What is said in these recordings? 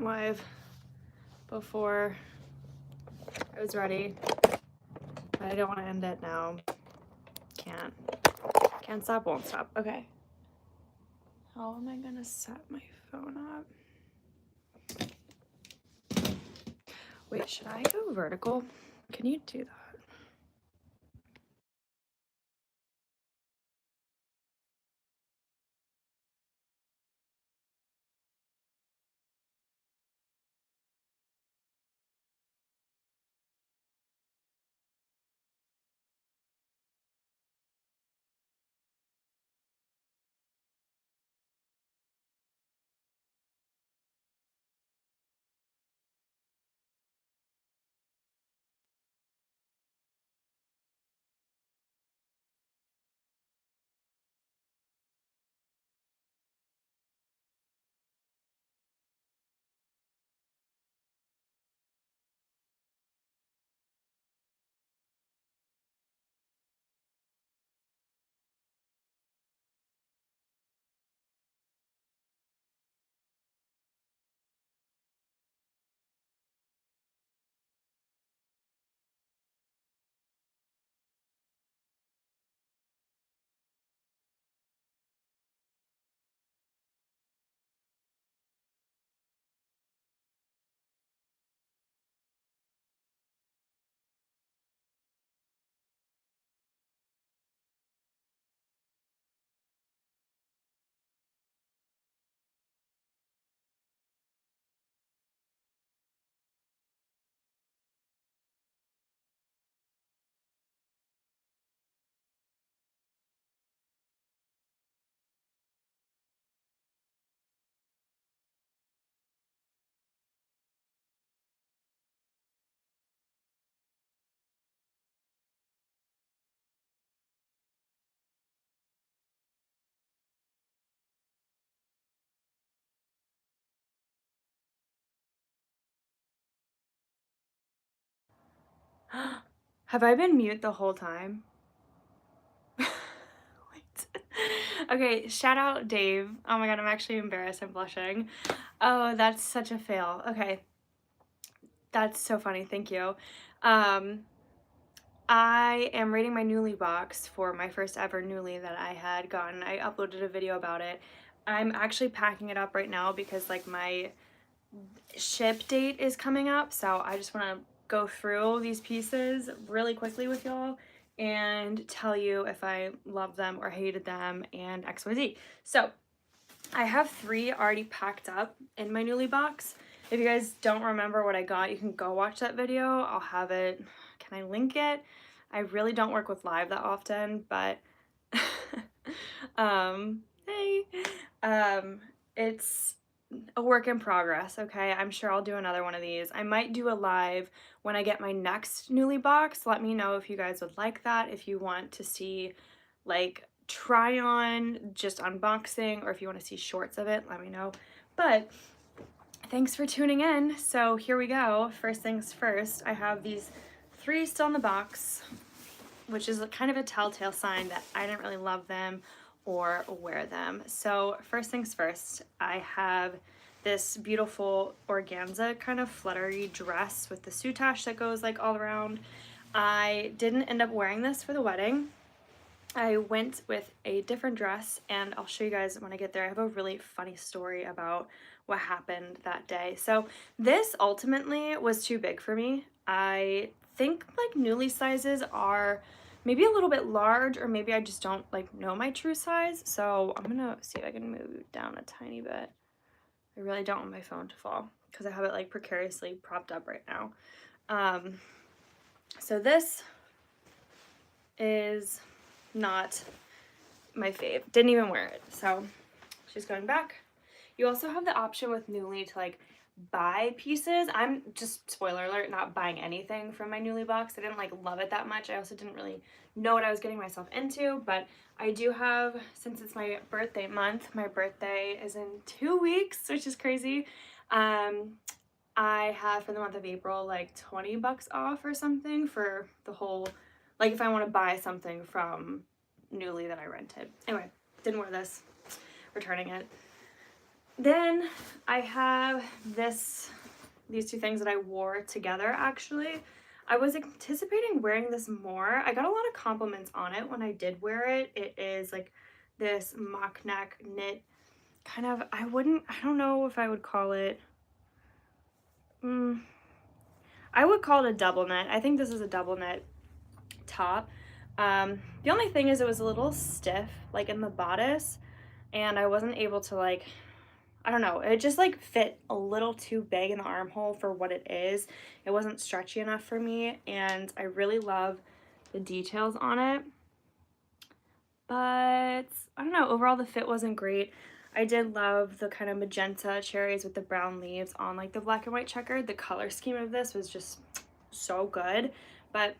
went live before I was ready, but I don't want to end it now. Can't stop, won't stop. Okay. How am I gonna set my phone up? Wait, should I go vertical? Can you do that? Have I been mute the whole time? Wait. Okay, shout out Dave. Oh my god, I'm actually embarrassed. I'm blushing. Oh, that's such a fail. Okay. That's so funny. Thank you. I am rating my Nuuly box for my first ever Nuuly that I had gotten. I uploaded a video about it. I'm actually packing it up right now because like my ship date is coming up, so I just want to go through these pieces really quickly with y'all and tell you if I love them or hated them and XYZ. So I have 3 already packed up in my Nuuly box. If you guys don't remember what I got, you can go watch that video. I'll have it. Can I link it? I really don't work with live that often, but hey. It's a work in progress, okay? I'm sure I'll do another one of these. I might do a live when I get my next Nuuly box. Let me know if you guys would like that, if you want to see like try on, just unboxing, or if you want to see shorts of it, let me know. But thanks for tuning in. So here we go. First things first, I have these 3 still in the box, which is kind of a telltale sign that I didn't really love them or wear them. So first things first, I have this beautiful organza kind of fluttery dress with the soutache that goes like all around. I didn't end up wearing this for the wedding. I went with a different dress, and I'll show you guys when I get there. I have a really funny story about what happened that day. So this ultimately was too big for me. I think like Nuuly sizes are maybe a little bit large, or maybe I just don't like know my true size. So I'm gonna see if I can move it down a tiny bit. I really don't want my phone to fall because I have it like precariously propped up right now. So this is not my fave. Didn't even wear it. So she's going back. You also have the option with Nuuly to like buy pieces. I'm just, spoiler alert, not buying anything from my Nuuly box. I didn't like love it that much. I also didn't really know what I was getting myself into, but I do have, since it's my birthday month, my birthday is in 2 weeks, which is crazy. I have for the month of April like $20 off or something for the whole, like if I want to buy something from Nuuly that I rented. Anyway, didn't wear this, returning it. Then I have these two things that I wore together actually. I was anticipating wearing this more. I got a lot of compliments on it when I did wear it. It is like this mock neck knit kind of, I don't know if I would call it, I would call it a double knit. I think this is a double knit top. The only thing is it was a little stiff like in the bodice, and I wasn't able to like, I don't know, it just like fit a little too big in the armhole for what it is. It wasn't stretchy enough for me, and I really love the details on it. But I don't know, overall the fit wasn't great. I did love the kind of magenta cherries with the brown leaves on like the black and white checkered. The color scheme of this was just so good, but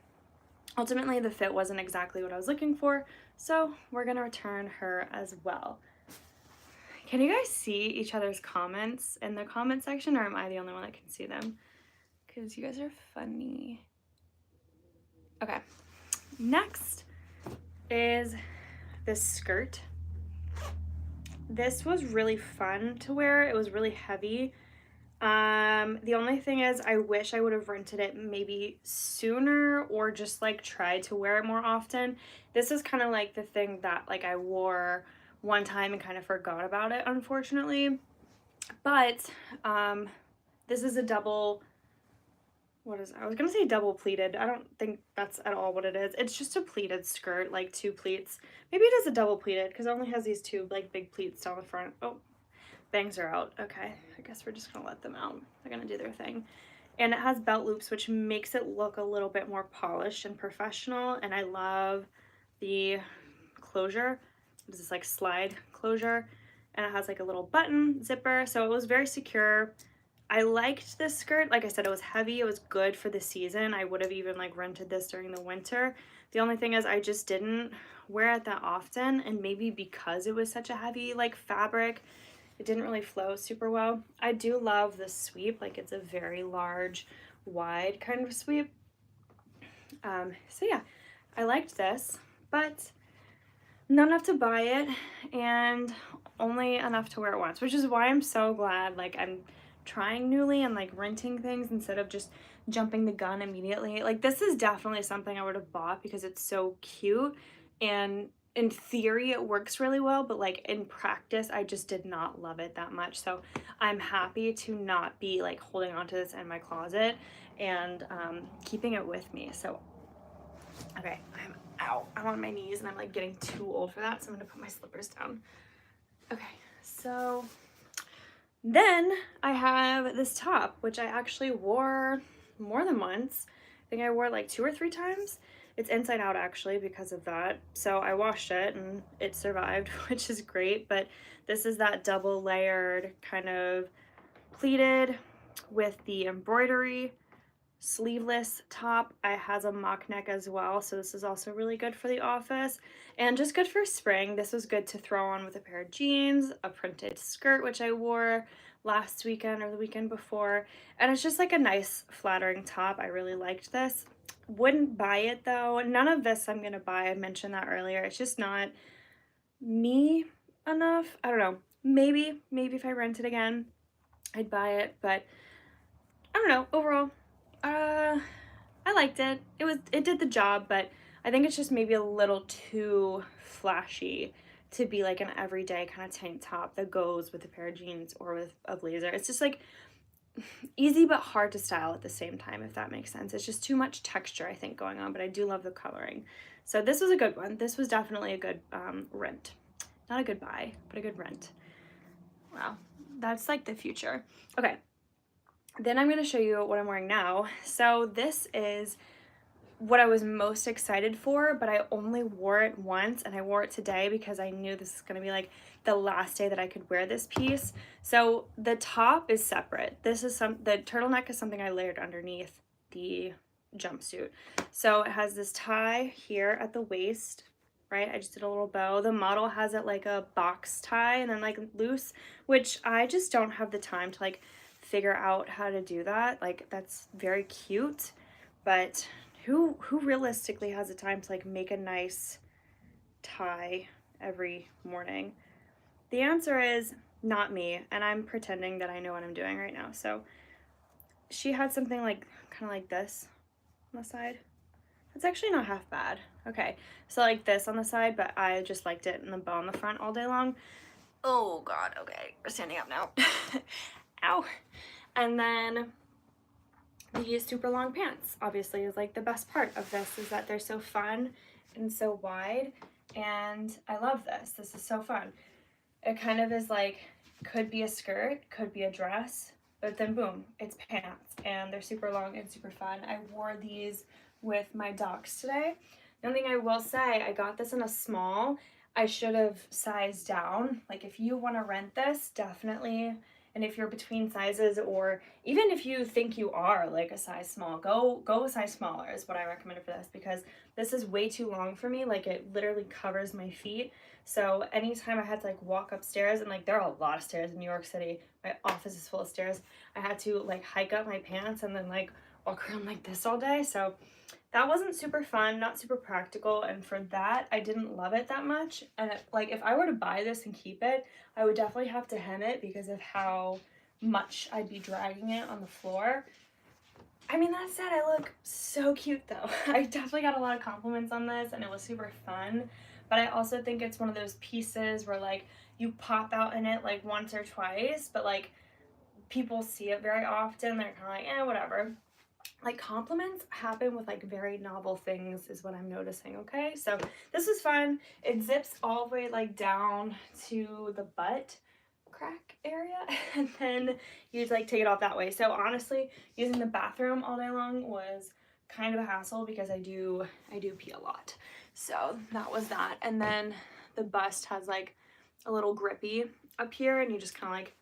ultimately the fit wasn't exactly what I was looking for, so we're gonna return her as well. Can you guys see each other's comments in the comment section, or am I the only one that can see them? Because you guys are funny. Okay, next is this skirt. This was really fun to wear. It was really heavy. The only thing is I wish I would have rented it maybe sooner, or just like tried to wear it more often. This is kind of like the thing that like I wore one time and kind of forgot about it, unfortunately. But this is a double, what is it? I was gonna say double pleated. I don't think that's at all what it is. It's just a pleated skirt, like two pleats. Maybe it is a double pleated because it only has these two like big pleats down the front. Oh, bangs are out. Okay, I guess we're just gonna let them out. They're gonna do their thing. And it has belt loops, which makes it look a little bit more polished and professional. And I love the closure. This is like slide closure, and it has like a little button zipper, so it was very secure. I liked this skirt. Like I said, it was heavy. It was good for the season. I would have even like rented this during the winter. The only thing is I just didn't wear it that often, and maybe because it was such a heavy like fabric, it didn't really flow super well. I do love the sweep. Like it's a very large, wide kind of sweep. So yeah, I liked this, but not enough to buy it and only enough to wear it once, which is why I'm so glad like I'm trying Nuuly and like renting things instead of just jumping the gun immediately. Like this is definitely something I would have bought because it's so cute, and in theory it works really well, but like in practice I just did not love it that much. So I'm happy to not be like holding on to this in my closet and keeping it with me. So okay, I'm on my knees and I'm like getting too old for that, so I'm gonna put my slippers down. Okay, so then I have this top, which I actually wore more than once. I think I wore it like 2 or 3 times. It's inside out actually because of that. So I washed it and it survived, which is great. But this is that double layered kind of pleated with the embroidery sleeveless top. It has a mock neck as well, so this is also really good for the office and just good for spring. This was good to throw on with a pair of jeans, a printed skirt, which I wore last weekend or the weekend before, and it's just like a nice flattering top. I really liked this. Wouldn't buy it though. None of this I'm gonna buy. I mentioned that earlier. It's just not me enough. I don't know. Maybe if I rent it again, I'd buy it, but I don't know. Overall, I liked it. It did the job, but I think it's just maybe a little too flashy to be like an everyday kind of tank top that goes with a pair of jeans or with a blazer. It's just like easy but hard to style at the same time, if that makes sense. It's just too much texture, I think, going on, but I do love the coloring. So this was a good one. This was definitely a good rent. Not a good buy, but a good rent. Wow, that's like the future. Okay. Then I'm going to show you what I'm wearing now. So this is what I was most excited for, but I only wore it once, and I wore it today because I knew this is going to be like the last day that I could wear this piece. So the top is separate. The turtleneck is something I layered underneath the jumpsuit. So it has this tie here at the waist, right? I just did a little bow. The model has it like a box tie and then like loose, which I just don't have the time to like figure out how to do that. Like that's very cute, but who realistically has the time to like make a nice tie every morning? The answer is not me, and I'm pretending that I know what I'm doing right now. So she had something like kind of like this on the side. It's actually not half bad. Okay, so like this on the side, but I just liked it in the bow on the front all day long. Oh god, okay, we're standing up now. Ow. And then these super long pants obviously is like the best part of this, is that they're so fun and so wide, and I love this. This is so fun. It kind of is like, could be a skirt, could be a dress, but then boom, it's pants, and they're super long and super fun. I wore these with my docs today. The only thing I will say, I got this in a small. I should have sized down. Like, if you want to rent this, definitely, and if you're between sizes, or even if you think you are like a size small, go a size smaller is what I recommend for this, because this is way too long for me. Like, it literally covers my feet. So anytime I had to like walk upstairs, and like there are a lot of stairs in New York City, my office is full of stairs, I had to like hike up my pants and then like walk around like this all day. So that wasn't super fun, not super practical, and for that I didn't love it that much. And like, if I were to buy this and keep it, I would definitely have to hem it because of how much I'd be dragging it on the floor. I mean, that said, I look so cute though. I definitely got a lot of compliments on this, and it was super fun. But I also think it's one of those pieces where like you pop out in it like once or twice, but like people see it very often. They're kind of like, eh, whatever. Like, compliments happen with like very novel things is what I'm noticing, okay? So this is fun. It zips all the way like down to the butt crack area, and then you like take it off that way. So honestly, using the bathroom all day long was kind of a hassle because I do pee a lot. So that was that. And then the bust has like a little grippy up here, and you just kind of like,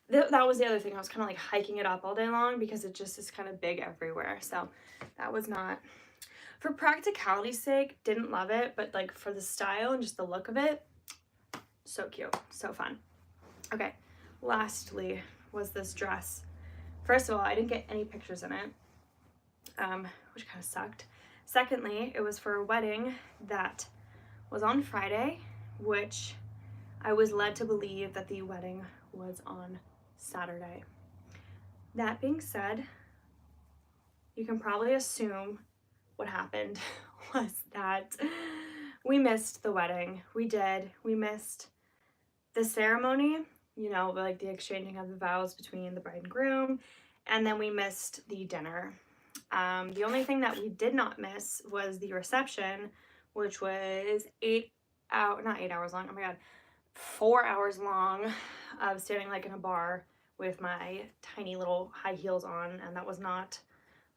that was the other thing. I was kind of like hiking it up all day long because it just is kind of big everywhere. So that was not, for practicality's sake, didn't love it, but like for the style and just the look of it, so cute, so fun. Okay, lastly was this dress. First of all, I didn't get any pictures in it, which kind of sucked. Secondly, it was for a wedding that was on Friday, which I was led to believe that the wedding was on Saturday. That being said, you can probably assume what happened was that we missed the wedding. We did. We missed the ceremony, you know, like the exchanging of the vows between the bride and groom, and then we missed the dinner. The only thing that we did not miss was the reception, which was 4 hours long of standing like in a bar with my tiny little high heels on, and that was not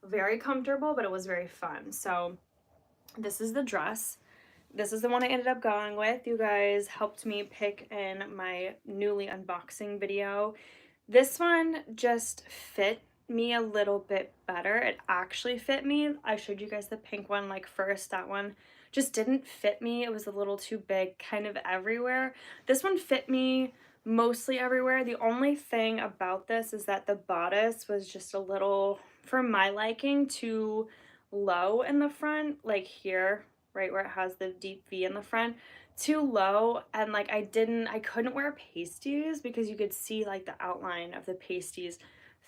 very comfortable, but it was very fun. So this is the dress. This is the one I ended up going with. You guys helped me pick in my Nuuly unboxing video. This one just fit me a little bit better. It actually fit me. I showed you guys the pink one like first. That one just didn't fit me. It was a little too big kind of everywhere. This one fit me mostly everywhere. The only thing about this is that the bodice was just a little, for my liking, too low in the front, like here, right where it has the deep V in the front, too low. And like I couldn't wear pasties because you could see like the outline of the pasties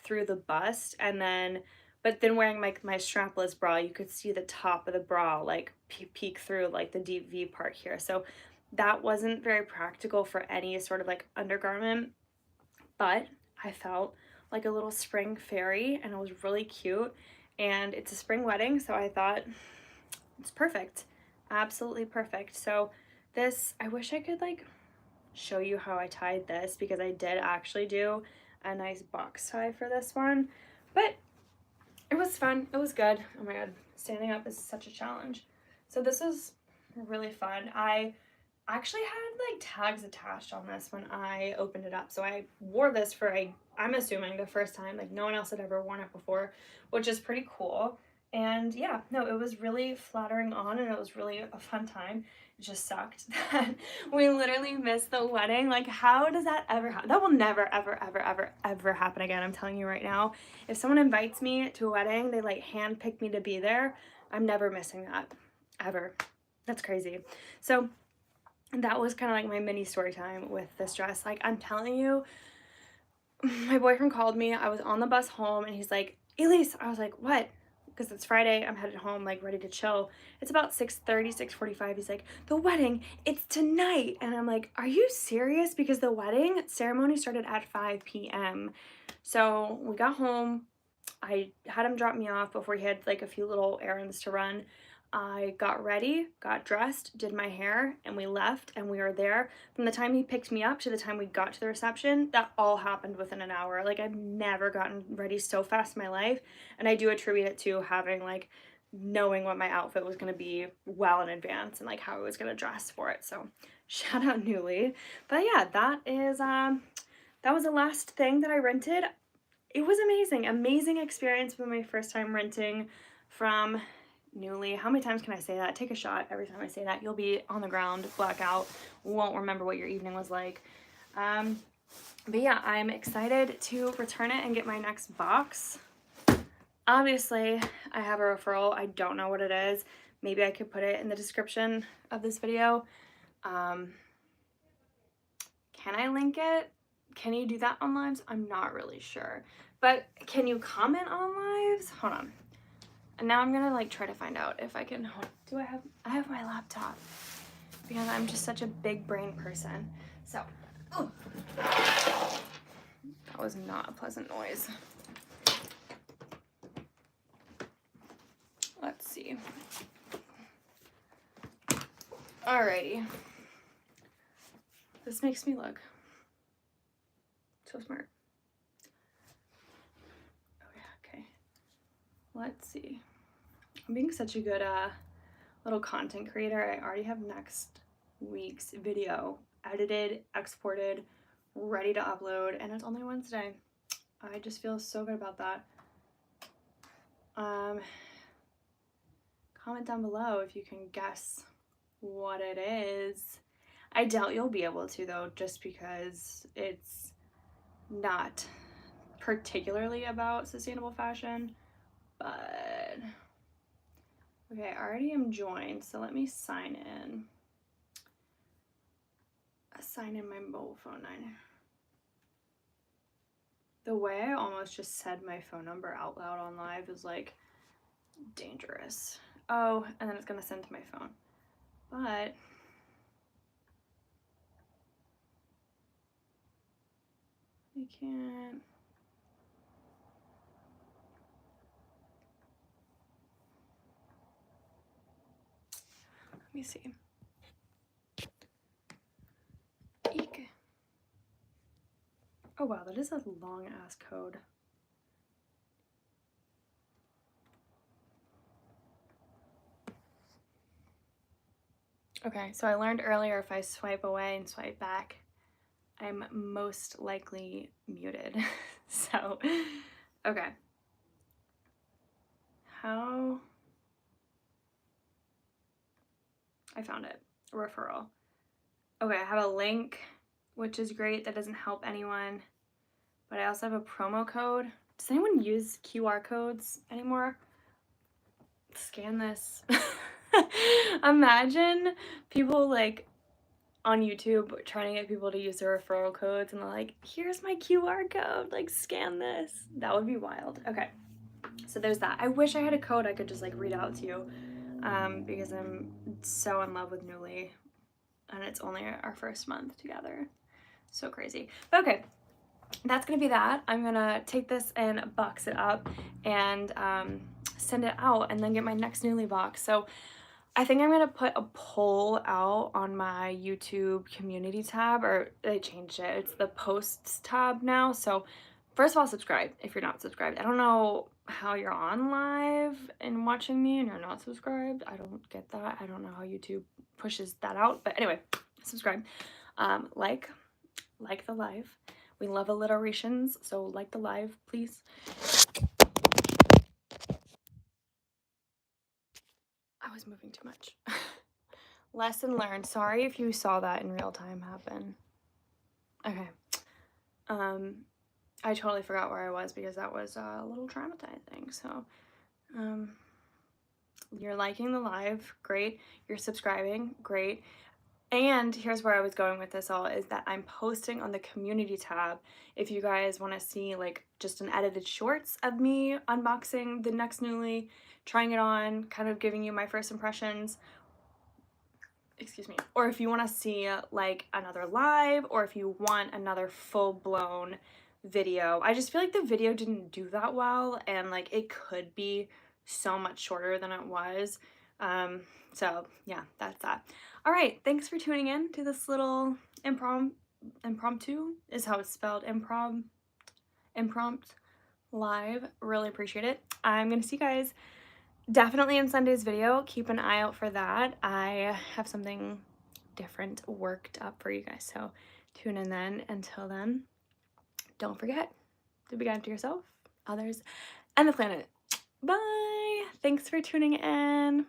through the bust, and then but then wearing my strapless bra, you could see the top of the bra like peek through like the deep V part here. So that wasn't very practical for any sort of like undergarment, but I felt like a little spring fairy, and it was really cute. And it's a spring wedding, so I thought it's perfect, absolutely perfect. So this, I wish I could like show you how I tied this, because I did actually do a nice box tie for this one, but it was fun, it was good. Oh my god, standing up is such a challenge. So this is really fun. I actually had like tags attached on this when I opened it up, so I wore this for I'm assuming the first time. Like, no one else had ever worn it before, which is pretty cool. And yeah, no, it was really flattering on, and it was really a fun time. It just sucked that we literally missed the wedding. Like, how does that ever happen? That will never, ever, ever, ever, ever happen again. I'm telling you right now. If someone invites me to a wedding, they like handpick me to be there, I'm never missing that, ever. That's crazy. So that was kind of like my mini story time with this dress. Like, I'm telling you, my boyfriend called me. I was on the bus home and he's like, Elise, I was like, what? Because it's Friday, I'm headed home, like ready to chill. It's about 6:30, 6:45. He's like, the wedding, it's tonight. And I'm like, are you serious? Because the wedding ceremony started at 5 p.m. So we got home. I had him drop me off before he had like a few little errands to run. I got ready, got dressed, did my hair, and we left, and we were there. From the time he picked me up to the time we got to the reception, that all happened within an hour. Like, I've never gotten ready so fast in my life, and I do attribute it to having, like, knowing what my outfit was going to be well in advance and, like, how I was going to dress for it. So, shout out Nuuly. But yeah, that was the last thing that I rented. It was amazing experience with my first time renting from Nuuly. How many times can I say that? Take a shot every time I say that. You'll be on the ground, blackout, won't remember what your evening was like. But yeah, I'm excited to return it and get my next box. Obviously, I have a referral. I don't know what it is. Maybe I could put it in the description of this video. Can I link it? Can you do that on lives? I'm not really sure. But can you comment on lives? Hold on. And now I'm gonna like try to find out if I can, I have my laptop because I'm just such a big brain person. So, oh, that was not a pleasant noise. Let's see. Alrighty. This makes me look so smart. Okay. Let's see. I'm being such a good little content creator. I already have next week's video edited, exported, ready to upload, and it's only Wednesday. I just feel so good about that. Comment down below if you can guess what it is. I doubt you'll be able to though, just because it's not particularly about sustainable fashion, but okay, I already am joined, so let me sign in. Sign in my mobile phone. The way I almost just said my phone number out loud on live is like dangerous. Oh, and then it's gonna send to my phone. But I can't. Let me see. Eek. Oh wow, that is a long ass code. Okay, so I learned earlier if I swipe away and swipe back, I'm most likely muted. So, okay. How? I found it. Referral. Okay, I have a link, which is great. That doesn't help anyone. But I also have a promo code. Does anyone use QR codes anymore? Scan this. Imagine people like on YouTube trying to get people to use their referral codes and they're like, here's my QR code, like scan this. That would be wild. Okay, so there's that. I wish I had a code I could just like read out to you because I'm so in love with Nuuly and it's only our first month together. So crazy. But okay, that's gonna be that. I'm gonna take this and box it up and send it out and then get my next Nuuly box. So I think I'm gonna put a poll out on my YouTube community tab, or they changed it. It's the posts tab now. So first of all, subscribe if you're not subscribed. I don't know how you're on live and watching me and you're not subscribed. I don't get that. I don't know how YouTube pushes that out. But anyway, subscribe. Like the live. We love alliterations, so like the live, please. I was moving too much. Lesson learned. Sorry if you saw that in real time happen. Okay. I totally forgot where I was because that was a little traumatizing. So, you're liking the live, great. You're subscribing, great. And here's where I was going with this all, is that I'm posting on the community tab if you guys want to see like just an edited shorts of me unboxing the next Nuuly, trying it on, kind of giving you my first impressions, excuse me, or if you want to see like another live, or if you want another full-blown video. I just feel like the video didn't do that well, and like it could be so much shorter than it was. So yeah, that's that. All right, thanks for tuning in to this little impromptu is how it's spelled, impromptu live. Really appreciate it. I'm gonna see you guys definitely in Sunday's video. Keep an eye out for that. I have something different worked up for you guys, so tune in then. Until then, don't forget to be kind to yourself, others, and the planet. Bye! Thanks for tuning in.